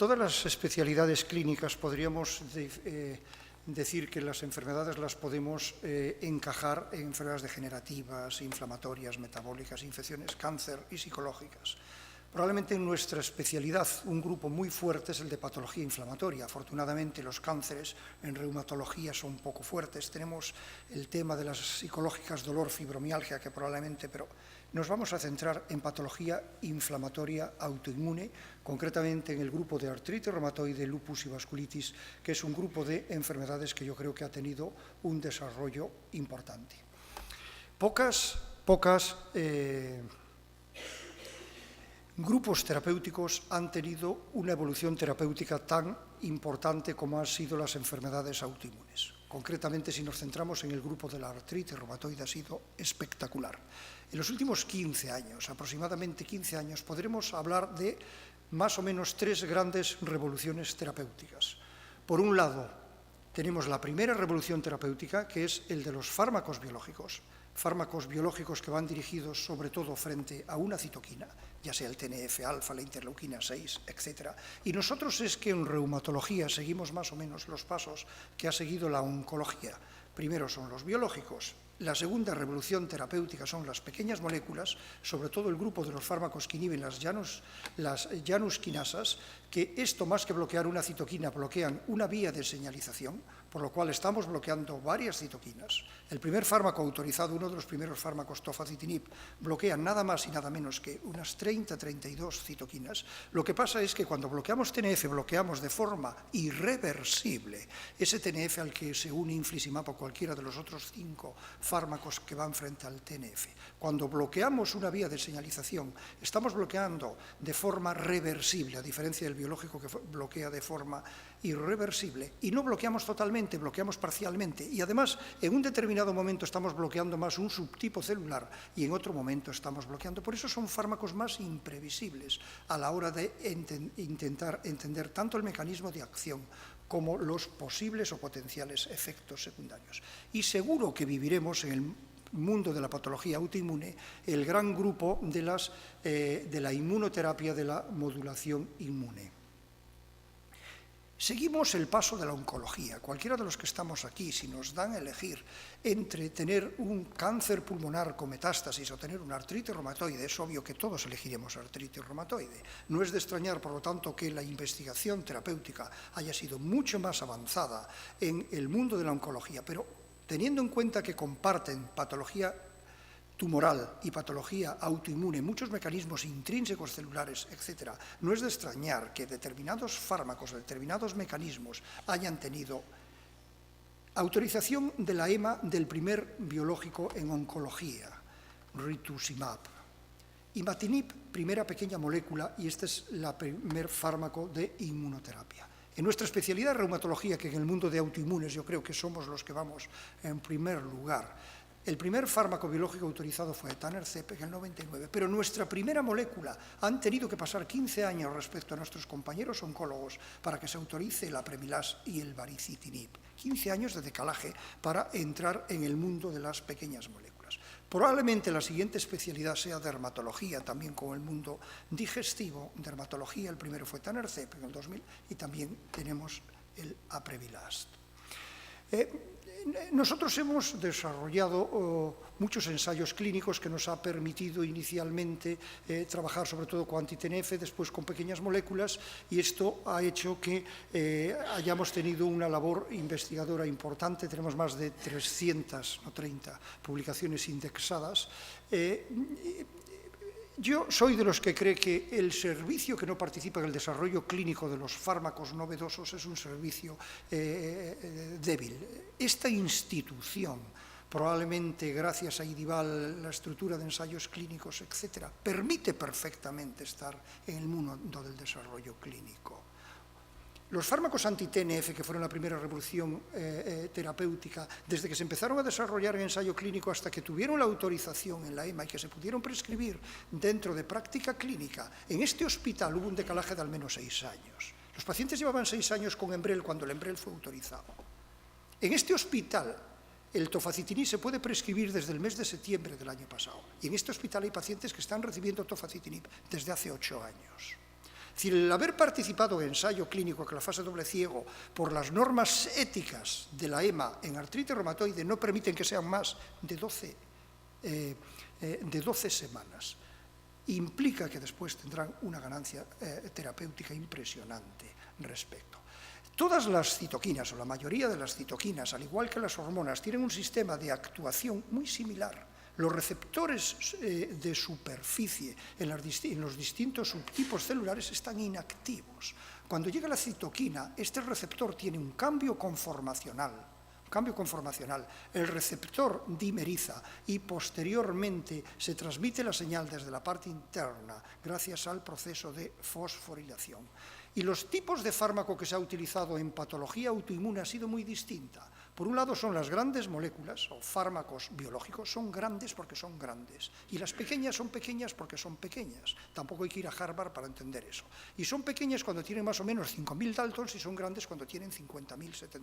todas las especialidades clínicas podríamos decir que las enfermedades las podemos encajar en enfermedades degenerativas, inflamatorias, metabólicas, infecciones, cáncer y psicológicas. Probablemente en nuestra especialidad un grupo muy fuerte es el de patología inflamatoria. Afortunadamente los cánceres en reumatología son poco fuertes. Tenemos el tema de las psicológicas, dolor, fibromialgia, que probablemente, pero nos vamos a centrar en patología inflamatoria autoinmune, concretamente en el grupo de artritis reumatoide, lupus y vasculitis, que es un grupo de enfermedades que yo creo que ha tenido un desarrollo importante. Pocos grupos terapéuticos han tenido una evolución terapéutica tan importante como han sido las enfermedades autoinmunes. Concretamente, si nos centramos en el grupo de la artritis reumatoide, ha sido espectacular. En los últimos 15 años, aproximadamente 15 años, podremos hablar de más o menos 3 grandes revoluciones terapéuticas. Por un lado, tenemos la primera revolución terapéutica, que es el de los fármacos biológicos que van dirigidos sobre todo frente a una citoquina, ya sea el TNF-alfa, la interleuquina 6, etc. Y nosotros es que en reumatología seguimos más o menos los pasos que ha seguido la oncología. Primero son los biológicos. La segunda revolución terapéutica son las pequeñas moléculas, sobre todo el grupo de los fármacos que inhiben las Janus quinasas, que esto más que bloquear una citoquina, bloquean una vía de señalización, por lo cual estamos bloqueando varias citoquinas. El primer fármaco autorizado, uno de los primeros fármacos, tofacitinib, bloquea nada más y nada menos que unas 30-32 citoquinas. Lo que pasa es que cuando bloqueamos TNF, bloqueamos de forma irreversible ese TNF al que se une infliximab o cualquiera de los otros 5 fármacos que van frente al TNF. Cuando bloqueamos una vía de señalización, estamos bloqueando de forma reversible, a diferencia del biológico que bloquea de forma irreversible, y no bloqueamos totalmente, bloqueamos parcialmente, y además en un determinado momento estamos bloqueando más un subtipo celular y en otro momento estamos bloqueando. Por eso son fármacos más imprevisibles a la hora de intentar entender tanto el mecanismo de acción como los posibles o potenciales efectos secundarios. Y seguro que viviremos en el mundo de la patología autoinmune el gran grupo de la inmunoterapia, de la modulación inmune. Seguimos el paso de la oncología. Cualquiera de los que estamos aquí, si nos dan a elegir entre tener un cáncer pulmonar con metástasis o tener una artritis reumatoide, es obvio que todos elegiremos artritis reumatoide. No es de extrañar, por lo tanto, que la investigación terapéutica haya sido mucho más avanzada en el mundo de la oncología, pero teniendo en cuenta que comparten patología tumoral y patología autoinmune, muchos mecanismos intrínsecos celulares, etc., no es de extrañar que determinados fármacos, determinados mecanismos hayan tenido autorización de la EMA del primer biológico en oncología, rituximab. Imatinib, primera pequeña molécula, y este es el primer fármaco de inmunoterapia. En nuestra especialidad de reumatología, que en el mundo de autoinmunes yo creo que somos los que vamos en primer lugar, el primer fármaco biológico autorizado fue etanercept en el 99, pero nuestra primera molécula han tenido que pasar 15 años respecto a nuestros compañeros oncólogos para que se autorice el apremilast y el baricitinib. 15 años de decalaje para entrar en el mundo de las pequeñas moléculas. Probablemente la siguiente especialidad sea dermatología, también con el mundo digestivo. Dermatología, el primero fue etanercept en el 2000 y también tenemos el apremilast. Nosotros hemos desarrollado muchos ensayos clínicos que nos ha permitido inicialmente trabajar sobre todo con anti-TNF, después con pequeñas moléculas, y esto ha hecho que hayamos tenido una labor investigadora importante. Tenemos más de 330 publicaciones indexadas. Yo soy de los que cree que el servicio que no participa en el desarrollo clínico de los fármacos novedosos es un servicio débil. Esta institución, probablemente gracias a IDIVAL, la estructura de ensayos clínicos, etc., permite perfectamente estar en el mundo del desarrollo clínico. Los fármacos anti-TNF, que fueron la primera revolución terapéutica, desde que se empezaron a desarrollar en ensayo clínico hasta que tuvieron la autorización en la EMA y que se pudieron prescribir dentro de práctica clínica, en este hospital hubo un decalaje de al menos 6 años. Los pacientes llevaban 6 años con Enbrel cuando el Enbrel fue autorizado. En este hospital, el tofacitinib se puede prescribir desde el mes de septiembre del año pasado. Y en este hospital hay pacientes que están recibiendo tofacitinib desde hace 8 años. Es decir, el haber participado en ensayo clínico con la fase doble ciego por las normas éticas de la EMA en artritis reumatoide no permiten que sean más de 12 semanas. Implica que después tendrán una ganancia terapéutica impresionante respecto. Todas las citoquinas, o la mayoría de las citoquinas, al igual que las hormonas, tienen un sistema de actuación muy similar. Los receptores de superficie en los distintos subtipos celulares están inactivos. Cuando llega la citoquina, este receptor tiene un cambio conformacional. El receptor dimeriza y posteriormente se transmite la señal desde la parte interna gracias al proceso de fosforilación. Y los tipos de fármaco que se ha utilizado en patología autoinmune ha sido muy distinta. Por un lado son las grandes moléculas o fármacos biológicos, son grandes porque son grandes. Y las pequeñas son pequeñas porque son pequeñas. Tampoco hay que ir a Harvard para entender eso. Y son pequeñas cuando tienen más o menos 5.000 Daltons y son grandes cuando tienen 50.000, 70.000.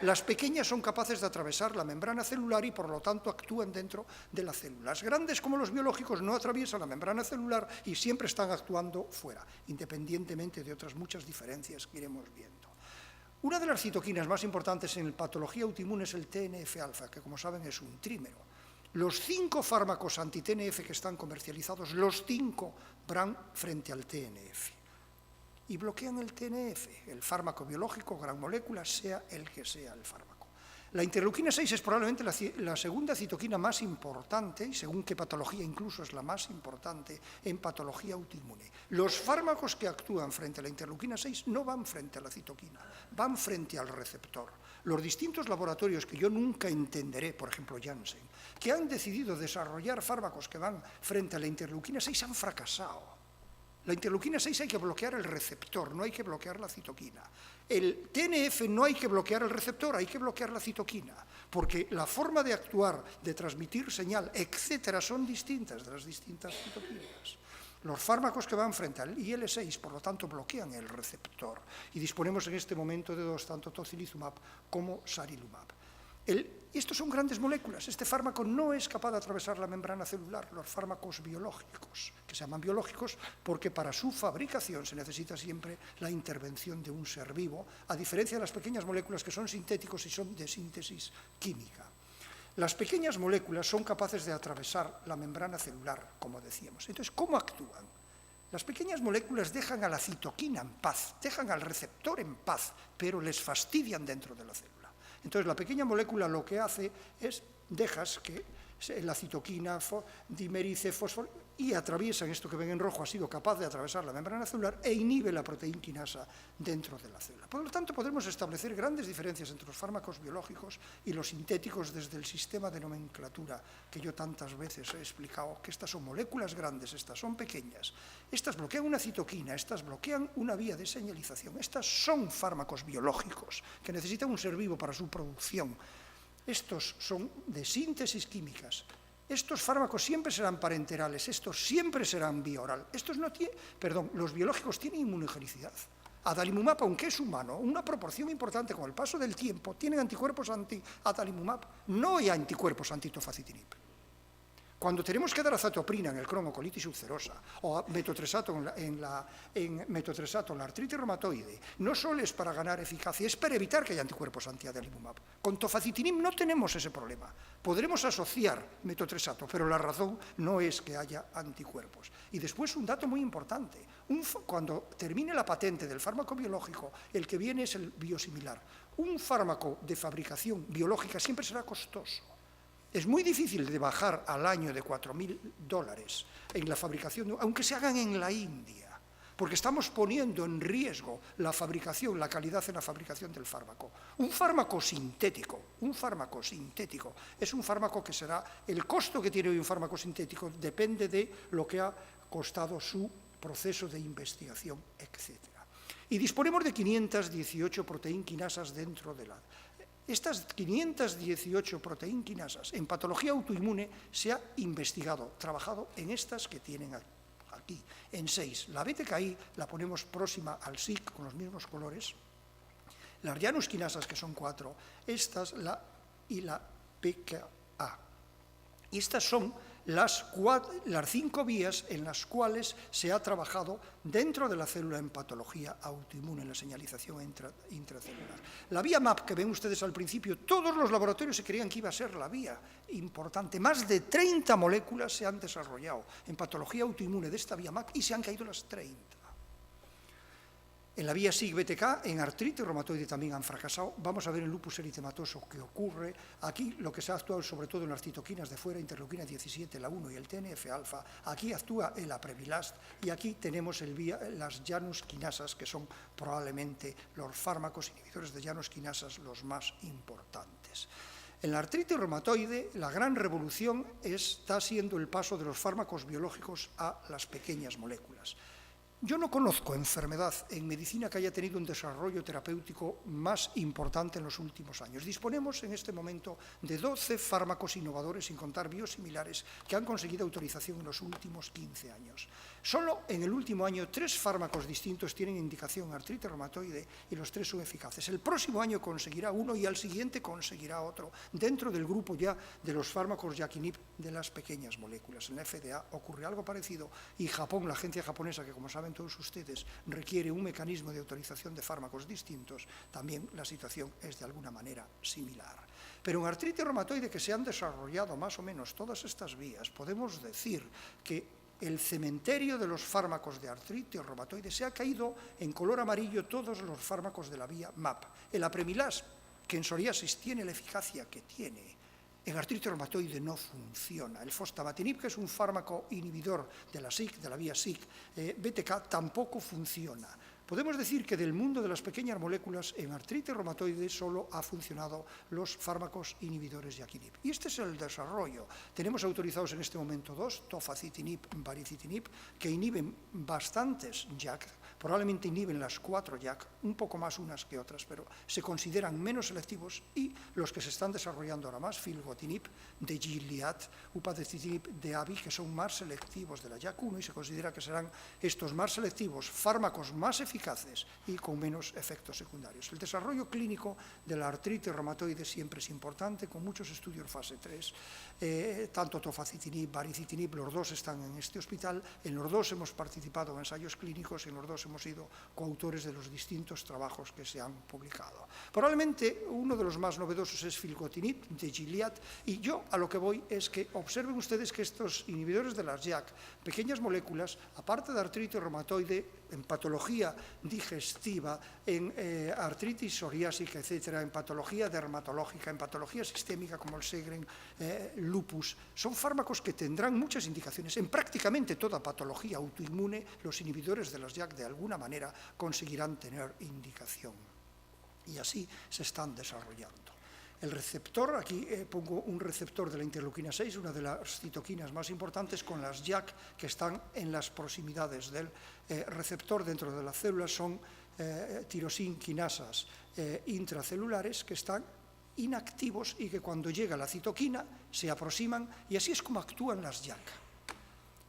Las pequeñas son capaces de atravesar la membrana celular y por lo tanto actúan dentro de la célula. Las grandes, como los biológicos, no atraviesan la membrana celular y siempre están actuando fuera, independientemente de otras muchas diferencias que iremos viendo. Una de las citoquinas más importantes en patología autoinmune es el TNF-alfa, que como saben es un trímero. Los 5 fármacos anti-TNF que están comercializados, los 5 van frente al TNF y bloquean el TNF, el fármaco biológico, gran molécula, sea el que sea el fármaco. La interleuquina 6 es probablemente la segunda citoquina más importante, y según qué patología incluso es la más importante en patología autoinmune. Los fármacos que actúan frente a la interleuquina 6 no van frente a la citoquina, van frente al receptor. Los distintos laboratorios que yo nunca entenderé, por ejemplo Janssen, que han decidido desarrollar fármacos que van frente a la interleuquina 6 han fracasado. La interleuquina 6 hay que bloquear el receptor, no hay que bloquear la citoquina. El TNF no hay que bloquear el receptor, hay que bloquear la citoquina, porque la forma de actuar, de transmitir señal, etcétera, son distintas de las distintas citoquinas. Los fármacos que van frente al IL-6, por lo tanto, bloquean el receptor y disponemos en este momento de dos, tanto tocilizumab como sarilumab. Estos son grandes moléculas. Este fármaco no es capaz de atravesar la membrana celular, los fármacos biológicos, que se llaman biológicos porque para su fabricación se necesita siempre la intervención de un ser vivo, a diferencia de las pequeñas moléculas que son sintéticos y son de síntesis química. Las pequeñas moléculas son capaces de atravesar la membrana celular, como decíamos. Entonces, ¿cómo actúan? Las pequeñas moléculas dejan a la citoquina en paz, dejan al receptor en paz, pero les fastidian dentro de la célula. Entonces, la pequeña molécula lo que hace es, dejas que la citoquina dimerice fósforo y atraviesan, esto que ven en rojo ha sido capaz de atravesar la membrana celular e inhibe la proteína quinasa dentro de la célula. Por lo tanto, podremos establecer grandes diferencias entre los fármacos biológicos y los sintéticos desde el sistema de nomenclatura que yo tantas veces he explicado, que estas son moléculas grandes, estas son pequeñas, estas bloquean una citoquina, estas bloquean una vía de señalización, estas son fármacos biológicos que necesitan un ser vivo para su producción. Estos son de síntesis químicas. Estos fármacos siempre serán parenterales, estos siempre serán bioral. Los biológicos tienen inmunogenicidad. Adalimumab, aunque es humano, una proporción importante con el paso del tiempo, tienen anticuerpos anti-adalimumab, no hay anticuerpos anti-tofacitinib. Cuando tenemos que dar azatoprina en el Crohn o colitis ulcerosa o metotrexato en la artritis reumatoide, no solo es para ganar eficacia, es para evitar que haya anticuerpos anti-adalimumab. Con tofacitinib no tenemos ese problema. Podremos asociar metotrexato, pero la razón no es que haya anticuerpos. Y después un dato muy importante. Cuando termine la patente del fármaco biológico, el que viene es el biosimilar. Un fármaco de fabricación biológica siempre será costoso. Es muy difícil de bajar al año de $4.000 en la fabricación, aunque se hagan en la India, porque estamos poniendo en riesgo la fabricación, la calidad en la fabricación del fármaco. Un fármaco sintético es un fármaco que será, el costo que tiene hoy un fármaco sintético depende de lo que ha costado su proceso de investigación, etc. Y disponemos de 518 proteínquinasas dentro de la... Estas 518 proteínquinasas en patología autoinmune se ha investigado, trabajado en estas que tienen aquí, en 6. La BTKI la ponemos próxima al SIC con los mismos colores, las janusquinasas que son 4, estas y la PKA. Y estas son las 5 vías en las cuales se ha trabajado dentro de la célula en patología autoinmune, en la señalización intracelular. La vía MAP que ven ustedes al principio, todos los laboratorios se creían que iba a ser la vía importante. Más de 30 moléculas se han desarrollado en patología autoinmune de esta vía MAP y se han caído las 30. En la vía SIG-BTK, en artritis reumatoide también han fracasado. Vamos a ver en lupus eritematoso qué ocurre. Aquí lo que se ha actuado sobre todo en las citoquinas de fuera, interleuquina 17, la 1 y el TNF-alfa. Aquí actúa el Aprevillast y aquí tenemos las Janus quinasas, que son probablemente los fármacos inhibidores de Janus quinasas los más importantes. En la artritis reumatoide, la gran revolución está siendo el paso de los fármacos biológicos a las pequeñas moléculas. Yo no conozco enfermedad en medicina que haya tenido un desarrollo terapéutico más importante en los últimos años. Disponemos en este momento de 12 fármacos innovadores, sin contar biosimilares, que han conseguido autorización en los últimos 15 años. Solo en el último año 3 fármacos distintos tienen indicación en artritis reumatoide y los 3 son eficaces. El próximo año conseguirá uno y al siguiente conseguirá otro, dentro del grupo ya de los fármacos Yakinib de las pequeñas moléculas. En la FDA ocurre algo parecido y Japón, la agencia japonesa, que como saben todos ustedes, requiere un mecanismo de autorización de fármacos distintos, también la situación es de alguna manera similar. Pero en artritis reumatoide, que se han desarrollado más o menos todas estas vías, podemos decir que el cementerio de los fármacos de artritis reumatoide se ha caído en color amarillo todos los fármacos de la vía MAP. El Aprevillast, que en psoriasis tiene la eficacia que tiene, en artritis reumatoide no funciona. El fostamatinib, que es un fármaco inhibidor de la SIC, de la vía SIC-BTK, tampoco funciona. Podemos decir que del mundo de las pequeñas moléculas en artritis reumatoide solo ha funcionado los fármacos inhibidores Yakinib. Y este es el desarrollo. Tenemos autorizados en este momento 2, tofacitinib, baricitinib, que inhiben bastantes JAK, probablemente inhiben las 4 JAK, un poco más unas que otras, pero se consideran menos selectivos, y los que se están desarrollando ahora más, filgotinib de Gilead, upadacitinib de AbbVie, que son más selectivos de la JAK1 y se considera que serán estos más selectivos fármacos más eficaces y con menos efectos secundarios. El desarrollo clínico de la artritis reumatoide siempre es importante, con muchos estudios fase 3, tanto tofacitinib, baricitinib, los 2 están en este hospital, en los 2 hemos participado en ensayos clínicos, en los 2 hemos sido coautores de los distintos trabajos que se han publicado. Probablemente uno de los más novedosos es filgotinib de Gilead, y yo a lo que voy es que observen ustedes que estos inhibidores de las JAK, pequeñas moléculas, aparte de artritis reumatoide, en patología digestiva, en artritis psoriásica, etcétera, en patología dermatológica, en patología sistémica como el Sjögren, lupus, son fármacos que tendrán muchas indicaciones. En prácticamente toda patología autoinmune, los inhibidores de las JAK de alguna manera conseguirán tener indicación. Y así se están desarrollando. El receptor, aquí pongo un receptor de la interleuquina 6, una de las citoquinas más importantes, con las JAK que están en las proximidades del receptor dentro de la célula, son tirosin quinasas intracelulares que están inactivos y que cuando llega la citoquina se aproximan, y así es como actúan las JAK.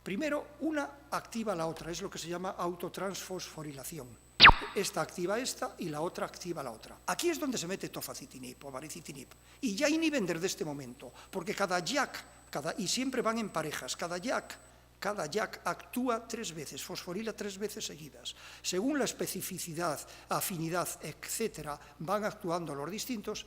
Primero, una activa a la otra, es lo que se llama autotransfosforilación. Esta activa esta y la otra activa la otra. Aquí es donde se mete tofacitinib o baricitinib. Y ya inhiben desde este momento, porque cada JAK, y siempre van en parejas, cada JAK actúa 3 veces, fosforila 3 veces seguidas. Según la especificidad, afinidad, etcétera, van actuando los distintos.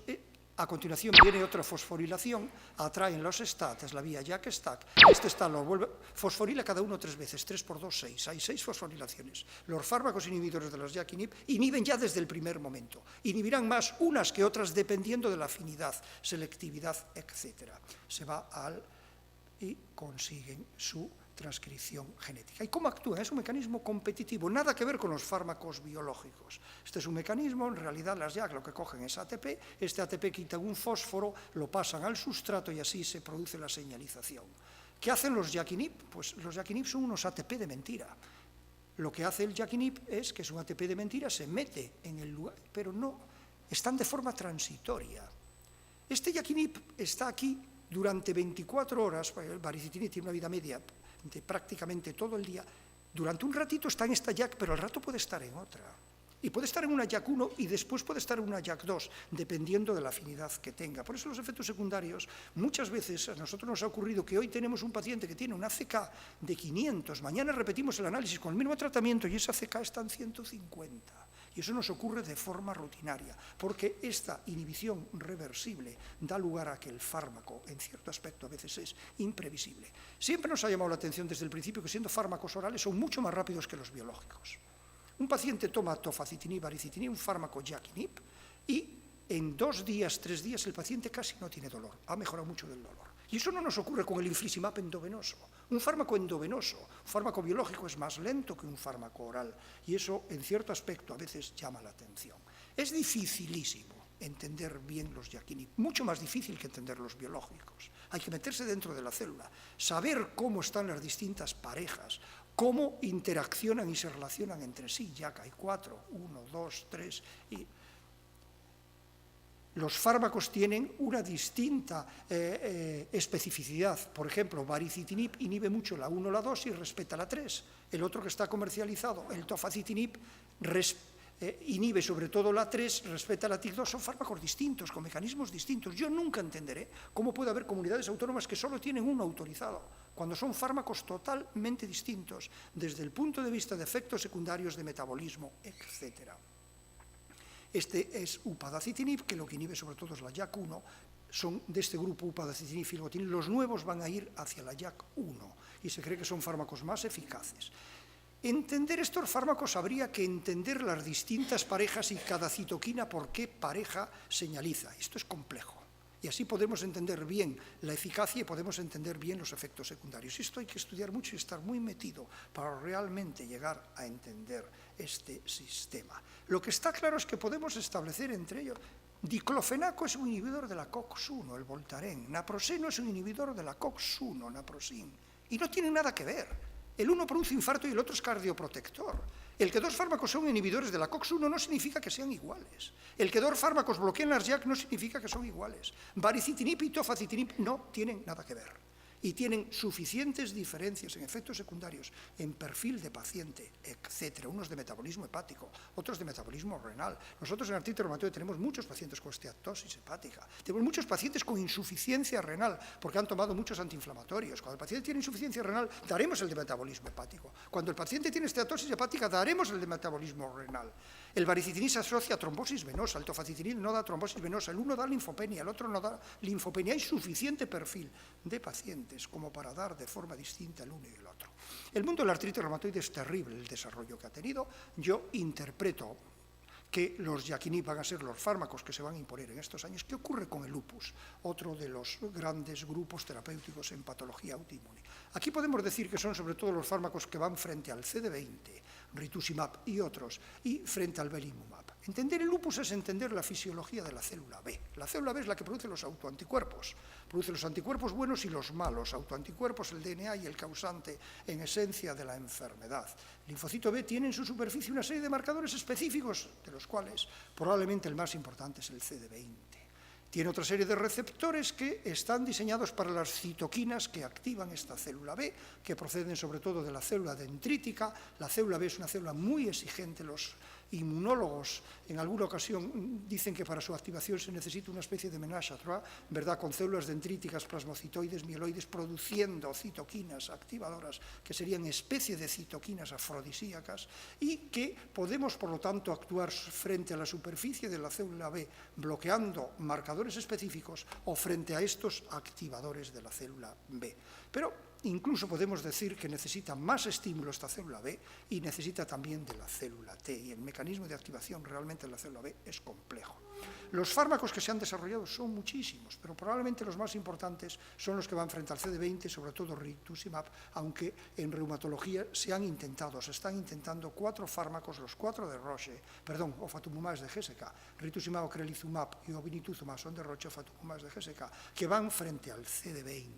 A continuación viene otra fosforilación, atraen los STAT, la vía JAK-STAT, este STAT lo vuelve, fosforila cada uno 3 veces, 3 por 2, 6, hay 6 fosforilaciones. Los fármacos inhibidores de los JAK inhiben ya desde el primer momento, inhibirán más unas que otras dependiendo de la afinidad, selectividad, etc. Se va y consiguen su transcripción genética. ¿Y cómo actúa? Es un mecanismo competitivo, nada que ver con los fármacos biológicos. Este es un mecanismo, en realidad las JAK lo que cogen es ATP, este ATP quita un fósforo, lo pasan al sustrato y así se produce la señalización. ¿Qué hacen los Yakinib? Pues los Yakinib son unos ATP de mentira. Lo que hace el Yakinib es que es un ATP de mentira, se mete en el lugar, pero no, están de forma transitoria. Este Yakinib está aquí durante 24 horas, el baricitinib tiene una vida media de prácticamente todo el día, durante un ratito está en esta JAK, pero al rato puede estar en otra. Y puede estar en una JAK1 y después puede estar en una JAK2, dependiendo de la afinidad que tenga. Por eso los efectos secundarios, muchas veces a nosotros nos ha ocurrido que hoy tenemos un paciente que tiene una CK de 500, mañana repetimos el análisis con el mismo tratamiento y esa CK está en 150. Y eso nos ocurre de forma rutinaria, porque esta inhibición reversible da lugar a que el fármaco, en cierto aspecto, a veces es imprevisible. Siempre nos ha llamado la atención desde el principio que siendo fármacos orales son mucho más rápidos que los biológicos. Un paciente toma tofacitinib, baricitinib, un fármaco JAK-inhib, y en 2 días, 3 días, el paciente casi no tiene dolor, ha mejorado mucho del dolor. Y eso no nos ocurre con el infliximab endovenoso. Un fármaco endovenoso, un fármaco biológico es más lento que un fármaco oral, y eso, en cierto aspecto, a veces llama la atención. Es dificilísimo entender bien los JAK-inhib, mucho más difícil que entender los biológicos. Hay que meterse dentro de la célula, saber cómo están las distintas parejas, cómo interaccionan y se relacionan entre sí. JAK hay 4, 1, 2, 3, y los fármacos tienen una distinta especificidad. Por ejemplo, baricitinib inhibe mucho la 1, la 2 y respeta la 3. El otro que está comercializado, el tofacitinib, inhibe sobre todo la 3, respeta la TIC2, son fármacos distintos, con mecanismos distintos. Yo nunca entenderé cómo puede haber comunidades autónomas que solo tienen uno autorizado, cuando son fármacos totalmente distintos, desde el punto de vista de efectos secundarios, de metabolismo, etc. Este es upadacitinib, que lo que inhibe sobre todo es la JAK1, son de este grupo upadacitinib y filgotinib. Los nuevos van a ir hacia la JAK1 y se cree que son fármacos más eficaces. Entender estos fármacos habría que entender las distintas parejas y cada citoquina por qué pareja señaliza. Esto es complejo. Y así podemos entender bien la eficacia y podemos entender bien los efectos secundarios. Esto hay que estudiar mucho y estar muy metido para realmente llegar a entender este sistema. Lo que está claro es que podemos establecer entre ellos. Diclofenaco es un inhibidor de la COX-1, el Voltaren. Naproseno es un inhibidor de la COX-1, naprosin. Y no tienen nada que ver. El uno produce infarto y el otro es cardioprotector. El que 2 fármacos son inhibidores de la COX-1 no significa que sean iguales. El que 2 fármacos bloquean las JAK no significa que son iguales. Baricitinib y tofacitinib no tienen nada que ver. Y tienen suficientes diferencias en efectos secundarios, en perfil de paciente, etc. Unos de metabolismo hepático, otros de metabolismo renal. Nosotros en artritis reumatoide tenemos muchos pacientes con esteatosis hepática, tenemos muchos pacientes con insuficiencia renal, porque han tomado muchos antiinflamatorios. Cuando el paciente tiene insuficiencia renal, daremos el de metabolismo hepático. Cuando el paciente tiene esteatosis hepática, daremos el de metabolismo renal. El baricitinib se asocia a trombosis venosa, el tofacitinib no da trombosis venosa, el uno da linfopenia, el otro no da linfopenia. Hay suficiente perfil de pacientes como para dar de forma distinta el uno y el otro. El mundo de la artritis reumatoide es terrible el desarrollo que ha tenido. Yo interpreto que los JAK-inhib van a ser los fármacos que se van a imponer en estos años. ¿Qué ocurre con el lupus? Otro de los grandes grupos terapéuticos en patología autoinmune. Aquí podemos decir que son sobre todo los fármacos que van frente al CD20, rituximab y otros, y frente al belimumab. Entender el lupus es entender la fisiología de la célula B. La célula B es la que produce los autoanticuerpos. Produce los anticuerpos buenos y los malos. Autoanticuerpos, el DNA y el causante en esencia de la enfermedad. El linfocito B tiene en su superficie una serie de marcadores específicos, de los cuales probablemente el más importante es el CD20. Tiene otra serie de receptores que están diseñados para las citoquinas que activan esta célula B, que proceden sobre todo de la célula dendrítica. La célula B es una célula muy exigente. Los inmunólogos en alguna ocasión dicen que para su activación se necesita una especie de ménage à trois, ¿verdad?, con células dendríticas, plasmocitoides, mieloides, produciendo citoquinas activadoras que serían especie de citoquinas afrodisíacas y que podemos, por lo tanto, actuar frente a la superficie de la célula B bloqueando marcadores específicos o frente a estos activadores de la célula B. Pero incluso podemos decir que necesita más estímulo esta célula B y necesita también de la célula T, y el mecanismo de activación realmente de la célula B es complejo. Los fármacos que se han desarrollado son muchísimos, pero probablemente los más importantes son los que van frente al CD20, sobre todo rituximab, aunque en reumatología se están intentando 4 fármacos, los 4 de Roche, ofatumumab es de GSK, rituximab, ocrelizumab y obinutuzumab son de Roche, ofatumumab es de GSK, que van frente al CD20.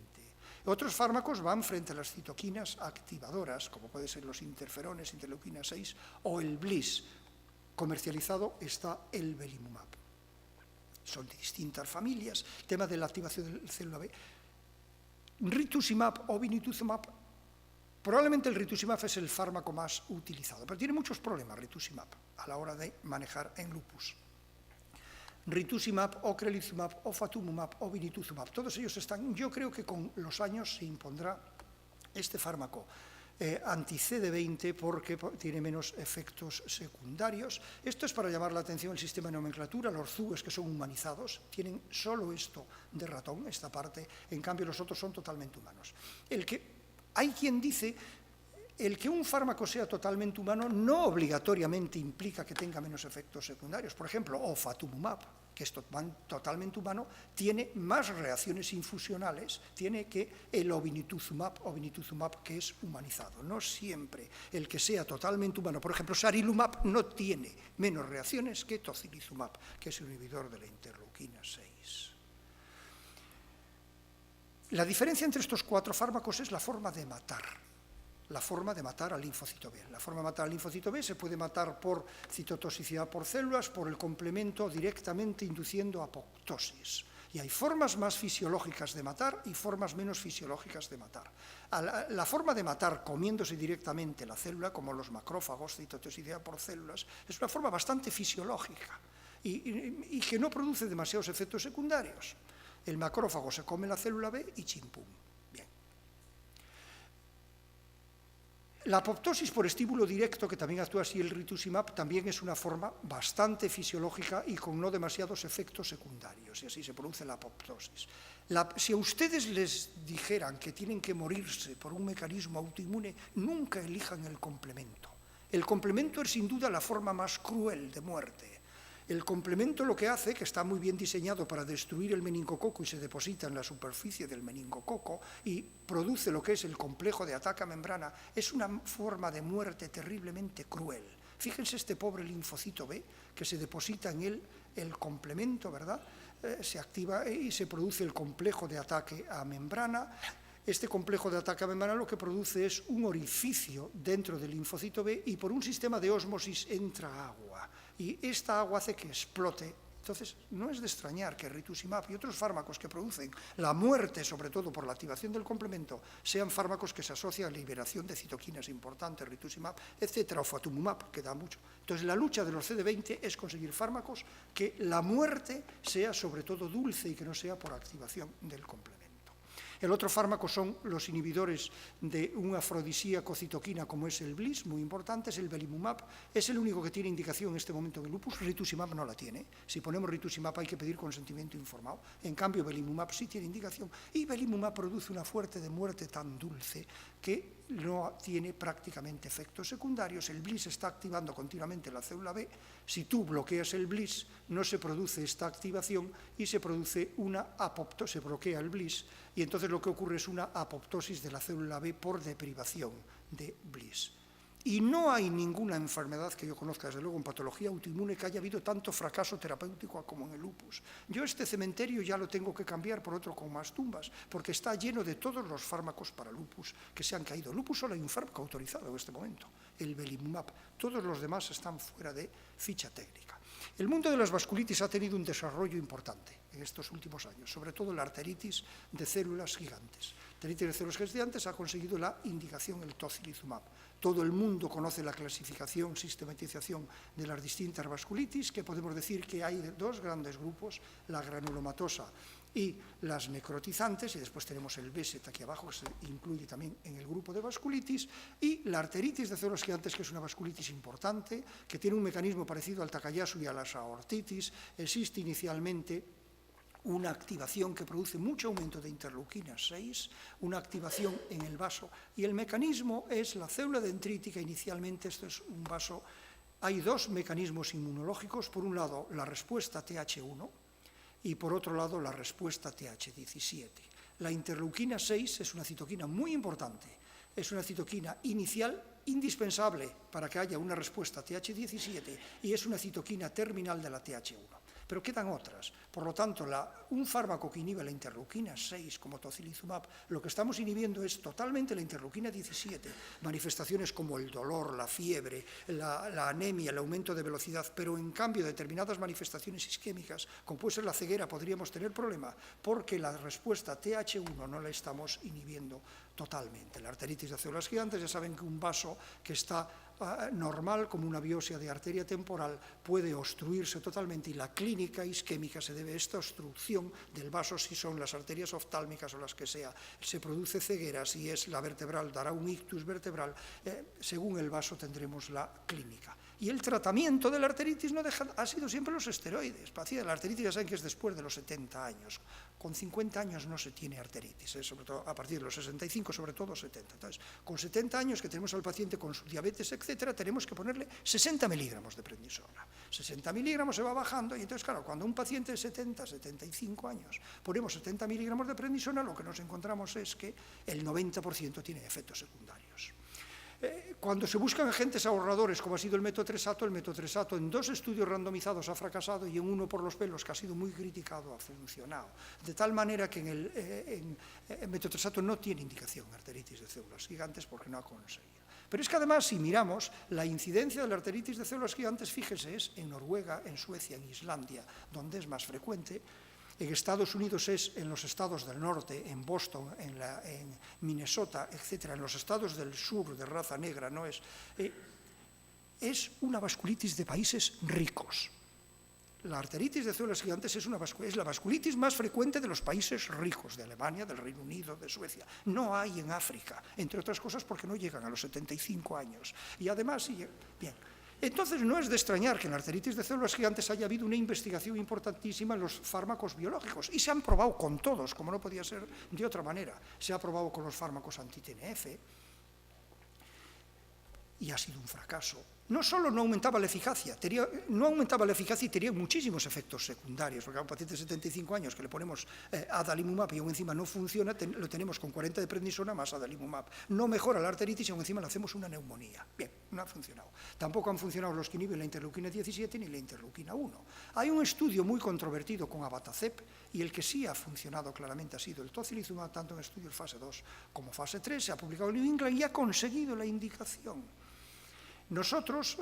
Otros fármacos van frente a las citoquinas activadoras, como pueden ser los interferones, interleuquina 6 o el BLyS. Comercializado está el belimumab. Son de distintas familias. El tema de la activación de la célula B. Rituximab o obinutuzumab Probablemente el rituximab es el fármaco más utilizado, pero tiene muchos problemas rituximab a la hora de manejar en lupus. Rituximab, ocrelizumab, ofatumumab, obinutuzumab, todos ellos están, yo creo que con los años se impondrá este fármaco anti-CD20 porque tiene menos efectos secundarios. Esto es para llamar la atención el sistema de nomenclatura. Los ZUEs, que son humanizados, tienen solo esto de ratón, esta parte, en cambio los otros son totalmente humanos. Hay quien dice el que un fármaco sea totalmente humano no obligatoriamente implica que tenga menos efectos secundarios. Por ejemplo, ofatumumab, que es totalmente humano, tiene más reacciones infusionales, tiene que el obinutuzumab, que es humanizado. No siempre el que sea totalmente humano. Por ejemplo, sarilumab no tiene menos reacciones que tocilizumab, que es un inhibidor de la interleuquina 6. La diferencia entre estos 4 fármacos es la forma de matar. La forma de matar al linfocito B. La forma de matar al linfocito B se puede matar por citotoxicidad por células, por el complemento directamente induciendo apoptosis. Y hay formas más fisiológicas de matar y formas menos fisiológicas de matar. La forma de matar comiéndose directamente la célula, como los macrófagos, citotoxicidad por células, es una forma bastante fisiológica y que no produce demasiados efectos secundarios. El macrófago se come la célula B y chimpum. La apoptosis por estímulo directo, que también actúa así el rituximab, también es una forma bastante fisiológica y con no demasiados efectos secundarios, y así se produce la apoptosis. Si a ustedes les dijeran que tienen que morirse por un mecanismo autoinmune, nunca elijan el complemento. El complemento es sin duda la forma más cruel de muerte. El complemento lo que hace, que está muy bien diseñado para destruir el meningococo y se deposita en la superficie del meningococo y produce lo que es el complejo de ataque a membrana, es una forma de muerte terriblemente cruel. Fíjense este pobre linfocito B que se deposita en él el complemento, ¿verdad? Se activa y se produce el complejo de ataque a membrana. Este complejo de ataque a membrana lo que produce es un orificio dentro del linfocito B y por un sistema de ósmosis entra agua. Y esta agua hace que explote. Entonces, no es de extrañar que rituximab y otros fármacos que producen la muerte, sobre todo por la activación del complemento, sean fármacos que se asocian a la liberación de citoquinas importantes, rituximab, etcétera, o ofatumumab, que da mucho. Entonces, la lucha de los CD20 es conseguir fármacos que la muerte sea sobre todo dulce y que no sea por activación del complemento. El otro fármaco son los inhibidores de un afrodisíaco citoquina como es el BLyS, muy importante, es el belimumab, es el único que tiene indicación en este momento en el lupus. Rituximab no la tiene. Si ponemos rituximab hay que pedir consentimiento informado. En cambio, belimumab sí tiene indicación y belimumab produce una fuerte de muerte tan dulce que no tiene prácticamente efectos secundarios. El BLyS está activando continuamente la célula B. Si tú bloqueas el BLyS, no se produce esta activación y se produce una apoptosis, se bloquea el BLyS y entonces lo que ocurre es una apoptosis de la célula B por deprivación de BLyS. Y no hay ninguna enfermedad que yo conozca, desde luego, en patología autoinmune que haya habido tanto fracaso terapéutico como en el lupus. Yo este cementerio ya lo tengo que cambiar por otro con más tumbas, porque está lleno de todos los fármacos para lupus que se han caído. Lupus solo hay un fármaco autorizado en este momento, el belimumab. Todos los demás están fuera de ficha técnica. El mundo de las vasculitis ha tenido un desarrollo importante en estos últimos años, sobre todo la arteritis de células gigantes. La arteritis de células gigantes ha conseguido la indicación, el tocilizumab. Todo el mundo conoce la clasificación, sistematización de las distintas vasculitis, que podemos decir que hay dos grandes grupos, la granulomatosa y las necrotizantes, y después tenemos el BSET aquí abajo, que se incluye también en el grupo de vasculitis, y la arteritis de células gigantes, que es una vasculitis importante, que tiene un mecanismo parecido al Takayasu y a las aortitis. Existe inicialmente una activación que produce mucho aumento de interleuquina 6, una activación en el vaso, y el mecanismo es la célula dendrítica. Inicialmente esto es un vaso. Hay dos mecanismos inmunológicos, por un lado la respuesta TH1 y por otro lado la respuesta TH17. La interleuquina 6 es una citoquina muy importante, es una citoquina inicial indispensable para que haya una respuesta TH17 y es una citoquina terminal de la TH1. pero quedan otras. Por lo tanto, un fármaco que inhibe la interleuquina 6, como tocilizumab, lo que estamos inhibiendo es totalmente la interleuquina 17, manifestaciones como el dolor, la fiebre, la anemia, el aumento de velocidad, pero en cambio determinadas manifestaciones isquémicas, como puede ser la ceguera, podríamos tener problema porque la respuesta TH1 no la estamos inhibiendo totalmente. La arteritis de células gigantes, ya saben que un vaso que está normal, como una biopsia de arteria temporal, puede obstruirse totalmente y la clínica isquémica se debe a esta obstrucción del vaso, si son las arterias oftálmicas o las que sea. Se produce ceguera, si es la vertebral dará un ictus vertebral, según el vaso tendremos la clínica. Y el tratamiento de la arteritis ha sido siempre los esteroides. La arteritis ya saben que es después de los 70 años. Con 50 años no se tiene arteritis, sobre todo a partir de los 65, sobre todo 70. Entonces, con 70 años que tenemos al paciente con su diabetes, etcétera, tenemos que ponerle 60 miligramos de prednisona. 60 miligramos se va bajando y entonces, claro, cuando un paciente de 70, 75 años ponemos 70 miligramos de prednisona, lo que nos encontramos es que el 90% tiene efectos secundarios. Cuando se buscan agentes ahorradores, como ha sido el metotrexato en 2 estudios randomizados ha fracasado y en uno por los pelos, que ha sido muy criticado, ha funcionado. De tal manera que el metotrexato no tiene indicación en arteritis de células gigantes porque no ha conseguido. Pero es que además, si miramos, la incidencia de la arteritis de células gigantes, fíjese, es en Noruega, en Suecia, en Islandia, donde es más frecuente. En Estados Unidos es en los estados del norte, en Boston, en Minnesota, etc., en los estados del sur de raza negra, no es una vasculitis de países ricos. La arteritis de células gigantes es la vasculitis más frecuente de los países ricos, de Alemania, del Reino Unido, de Suecia. No hay en África, entre otras cosas porque no llegan a los 75 años. Y además, bien. Entonces, no es de extrañar que en la arteritis de células gigantes haya habido una investigación importantísima en los fármacos biológicos, y se han probado con todos, como no podía ser de otra manera. Se ha probado con los fármacos anti-TNF, y ha sido un fracaso. No solo no aumentaba la eficacia, y tenía muchísimos efectos secundarios, porque a un paciente de 75 años que le ponemos adalimumab y aún encima no funciona, lo tenemos con 40 de prednisona más adalimumab. No mejora la arteritis y aún encima le hacemos una neumonía. Bien, no ha funcionado. Tampoco han funcionado los que inhiben la interleuquina 17 ni la interleuquina 1. Hay un estudio muy controvertido con abatacept y el que sí ha funcionado claramente ha sido el tocilizumab, tanto en estudios fase 2 como fase 3, se ha publicado en New England y ha conseguido la indicación. Nosotros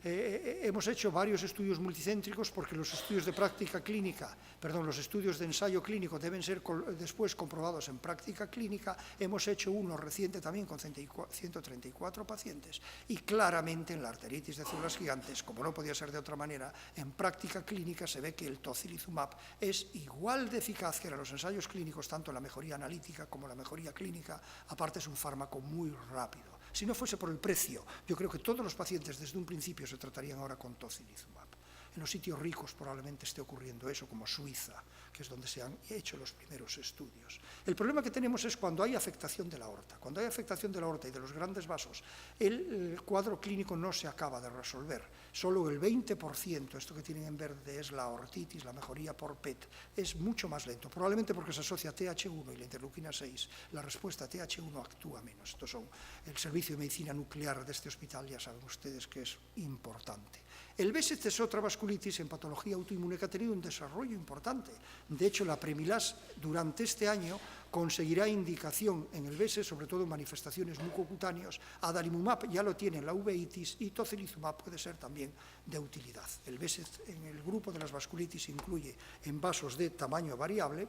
hemos hecho varios estudios multicéntricos porque los estudios de práctica clínica, los estudios de ensayo clínico deben ser después comprobados en práctica clínica. Hemos hecho uno reciente también con 134 pacientes y claramente en la arteritis de células gigantes, como no podía ser de otra manera, en práctica clínica se ve que el tocilizumab es igual de eficaz que en los ensayos clínicos, tanto en la mejoría analítica como en la mejoría clínica. Aparte es un fármaco muy rápido. Si no fuese por el precio, yo creo que todos los pacientes desde un principio se tratarían ahora con tocilizumab. En los sitios ricos probablemente esté ocurriendo eso, como Suiza, que es donde se han hecho los primeros estudios. El problema que tenemos es cuando hay afectación de la aorta. Cuando hay afectación de la aorta y de los grandes vasos, el cuadro clínico no se acaba de resolver. Solo el 20%, esto que tienen en verde, es la aortitis, la mejoría por PET. Es mucho más lento, probablemente porque se asocia a TH1 y la interleuquina 6. La respuesta a TH1 actúa menos. Estos son el servicio de medicina nuclear de este hospital, ya saben ustedes que es importante. El BSET es otra vasculitis en patología autoinmune que ha tenido un desarrollo importante. De hecho, la Premilas durante este año conseguirá indicación en el BSET, sobre todo en manifestaciones mucocutáneas. Adalimumab ya lo tiene en la uveitis y tocilizumab puede ser también de utilidad. El BSET en el grupo de las vasculitis incluye en vasos de tamaño variable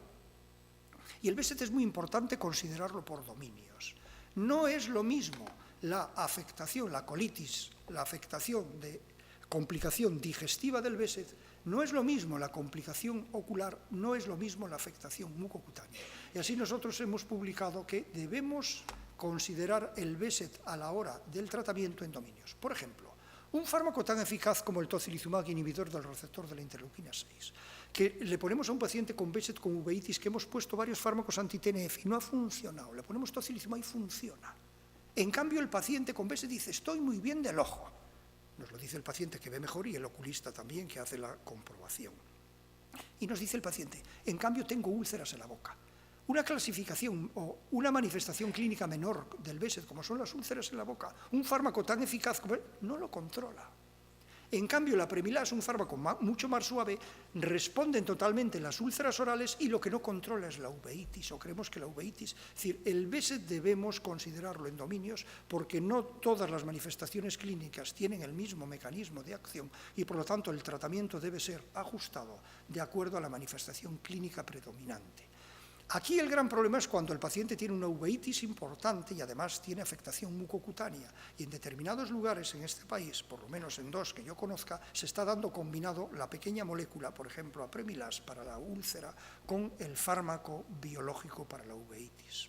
y el BSET es muy importante considerarlo por dominios. No es lo mismo la afectación, la colitis, la afectación de complicación digestiva del BSET, no es lo mismo la complicación ocular, no es lo mismo la afectación mucocutánea. Y así nosotros hemos publicado que debemos considerar el BSET a la hora del tratamiento en dominios. Por ejemplo, un fármaco tan eficaz como el tocilizumab, inhibidor del receptor de la interleuquina 6, que le ponemos a un paciente con BSET con uveitis, que hemos puesto varios fármacos anti-TNF y no ha funcionado, le ponemos tocilizumab y funciona. En cambio, el paciente con BSET dice, estoy muy bien del ojo. Nos lo dice el paciente que ve mejor y el oculista también que hace la comprobación. Y nos dice el paciente, en cambio tengo úlceras en la boca. Una clasificación o una manifestación clínica menor del BSET, como son las úlceras en la boca, un fármaco tan eficaz como no lo controla. En cambio, la Premilasa, un fármaco mucho más suave, responden totalmente las úlceras orales y lo que no controla es la uveitis, o creemos que la uveitis. Es decir, el Behçet debemos considerarlo en dominios porque no todas las manifestaciones clínicas tienen el mismo mecanismo de acción y, por lo tanto, el tratamiento debe ser ajustado de acuerdo a la manifestación clínica predominante. Aquí el gran problema es cuando el paciente tiene una uveitis importante y además tiene afectación mucocutánea. Y en determinados lugares en este país, por lo menos en 2 que yo conozca, se está dando combinado la pequeña molécula, por ejemplo, apremilás para la úlcera, con el fármaco biológico para la uveitis.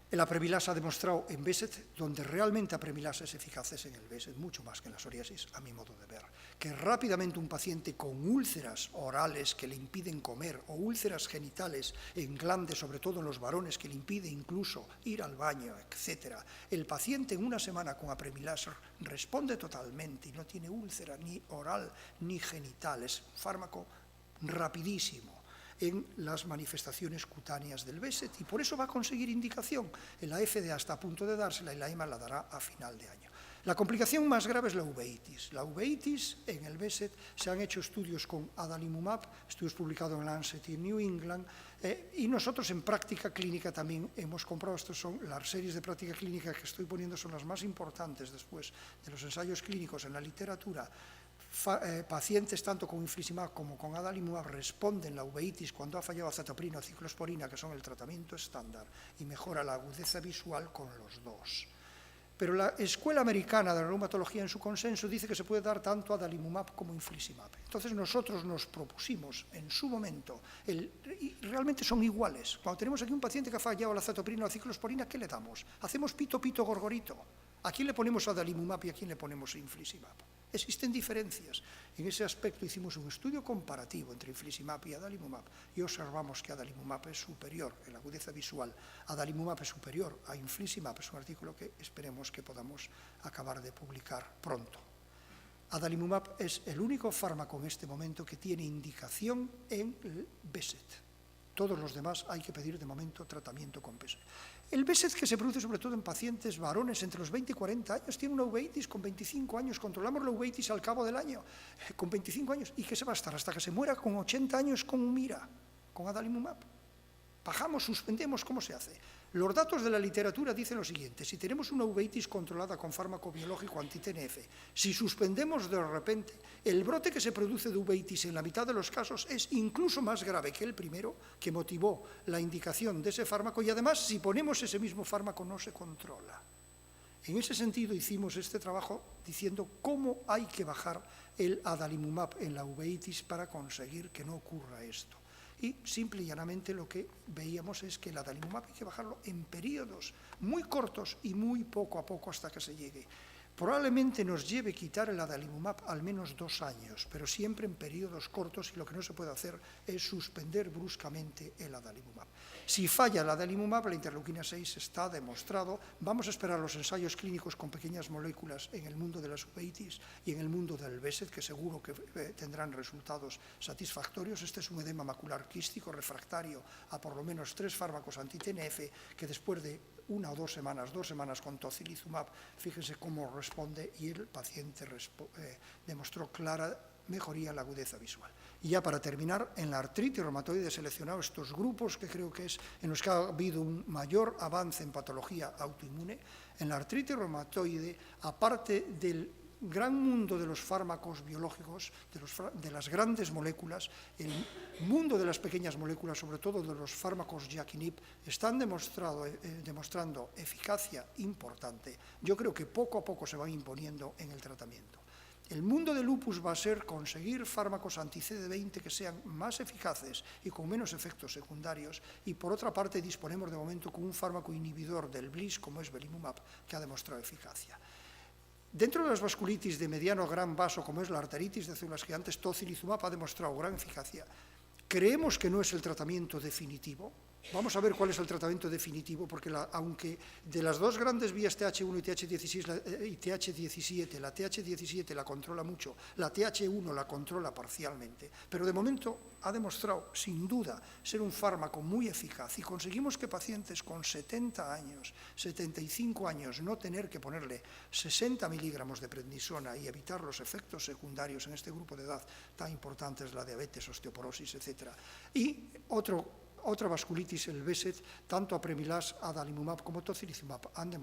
El apremilás ha demostrado en Behçet, donde realmente apremilás es eficaz es en el Behçet, mucho más que en la psoriasis, a mi modo de ver, que rápidamente un paciente con úlceras orales que le impiden comer o úlceras genitales en glandes, sobre todo en los varones, que le impide incluso ir al baño, etc. El paciente en una semana con apremilás responde totalmente y no tiene úlcera ni oral ni genital, es un fármaco rapidísimo en las manifestaciones cutáneas del Behçet y por eso va a conseguir indicación. La FDA está a punto de dársela y la EMA la dará a final de año. La complicación más grave es la uveitis. La uveitis en el Behçet se han hecho estudios con adalimumab, estudios publicados en Lancet y en New England, y nosotros en práctica clínica también hemos comprobado, estas son las series de práctica clínica que estoy poniendo, son las más importantes después de los ensayos clínicos en la literatura. Pacientes tanto con infliximab como con adalimumab responden la uveitis cuando ha fallado acetoprina o ciclosporina, que son el tratamiento estándar, y mejora la agudeza visual con los dos. Pero la Escuela Americana de la Reumatología en su consenso dice que se puede dar tanto adalimumab como infliximab. Entonces nosotros nos propusimos en su momento, y realmente son iguales. Cuando tenemos aquí un paciente que ha fallado la acetoprina o la ciclosporina, ¿qué le damos? Hacemos pito, pito, gorgorito. ¿A quién le ponemos adalimumab y a quién le ponemos infliximab? Existen diferencias. En ese aspecto hicimos un estudio comparativo entre infliximab y adalimumab y observamos que adalimumab es superior en la agudeza visual. Adalimumab es superior a infliximab, es un artículo que esperemos que podamos acabar de publicar pronto. Adalimumab es el único fármaco en este momento que tiene indicación en el Behçet. Todos los demás hay que pedir de momento tratamiento con Behçet. El Behçet, que se produce sobre todo en pacientes varones entre los 20 y 40 años, tiene una uveitis con 25 años, controlamos la uveitis al cabo del año, con 25 años, ¿y qué se va a estar? Hasta que se muera con 80 años con Humira, con adalimumab. Bajamos, suspendemos, ¿cómo se hace? Los datos de la literatura dicen lo siguiente: si tenemos una uveitis controlada con fármaco biológico anti-TNF, si suspendemos de repente, el brote que se produce de uveitis en la mitad de los casos es incluso más grave que el primero, que motivó la indicación de ese fármaco, y además, si ponemos ese mismo fármaco, no se controla. En ese sentido, hicimos este trabajo diciendo cómo hay que bajar el adalimumab en la uveitis para conseguir que no ocurra esto. Y simple y llanamente lo que veíamos es que el adalimumab hay que bajarlo en periodos muy cortos y muy poco a poco hasta que se llegue. Probablemente nos lleve quitar el adalimumab al menos 2 años, pero siempre en periodos cortos, y lo que no se puede hacer es suspender bruscamente el adalimumab. Si falla el adalimumab, la interleuquina 6 está demostrado. Vamos a esperar los ensayos clínicos con pequeñas moléculas en el mundo de las uveitis y en el mundo del Behçet, que seguro que tendrán resultados satisfactorios. Este es un edema macular quístico refractario a por lo menos 3 fármacos anti-TNF, que después de 1 o 2 semanas con tocilizumab, fíjense cómo responde, y el paciente demostró clara mejoría en la agudeza visual. Y ya para terminar, en la artritis reumatoide he seleccionado estos grupos que creo que es en los que ha habido un mayor avance en patología autoinmune. En la artritis reumatoide, aparte del gran mundo de los fármacos biológicos, de las grandes moléculas, el mundo de las pequeñas moléculas, sobre todo de los fármacos JAK-inhib, están demostrando eficacia importante. Yo creo que poco a poco se van imponiendo en el tratamiento. El mundo del lupus va a ser conseguir fármacos anti-CD20 que sean más eficaces y con menos efectos secundarios, y por otra parte disponemos de momento con un fármaco inhibidor del BLyS como es belimumab, que ha demostrado eficacia. Dentro de las vasculitis de mediano a gran vaso, como es la arteritis de células gigantes, tocilizumab ha demostrado gran eficacia. Creemos que no es el tratamiento definitivo, Vamos a ver cuál es el tratamiento definitivo, porque aunque de las dos grandes vías TH1 y TH17, la TH17 la controla mucho, la TH1 la controla parcialmente, pero de momento ha demostrado, sin duda, ser un fármaco muy eficaz y conseguimos que pacientes con 70 años, 75 años, no tener que ponerle 60 miligramos de prednisona y evitar los efectos secundarios en este grupo de edad tan importantes, la diabetes, osteoporosis, etc. Y otra vasculitis, el BESET, tanto apremilast, adalimumab como tocilizumab han demostrado